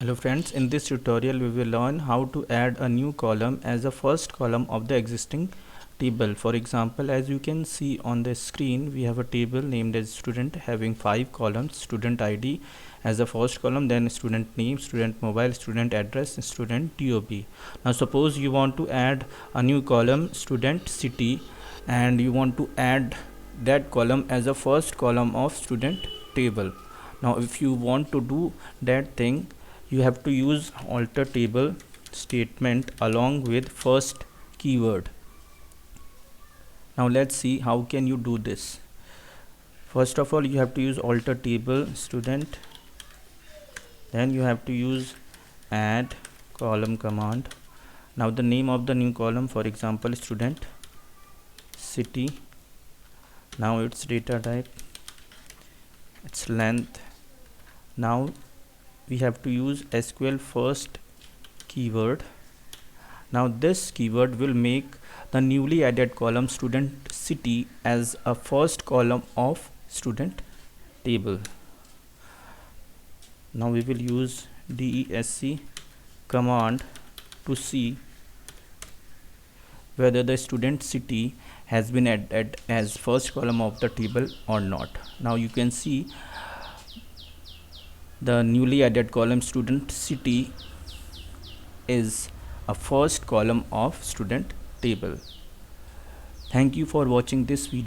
Hello friends, in this tutorial we will learn how to add a new column as the first column of the existing table. For example, as you can see on the screen, we have a table named as student having 5 columns: student ID as the first column, then student name, student mobile, student address, and student DOB. Now suppose you want to add a new column, student city, and you want to add that column as the first column of student table. Now if you want to do that thing, you have to use alter table statement along with first keyword. Now let's see how can you do this. First of all, you have to use alter table student, then you have to use add column command. Now the name of the new column, for example, student city. Now its data type, its length. Now we have to use SQL FIRST keyword. Now this keyword will make the newly added column student city as a first column of student table. Now we will use desc command to see whether the student city has been added as first column of the table or not. Now you can see the newly added column student city is a first column of student table. Thank you for watching this video.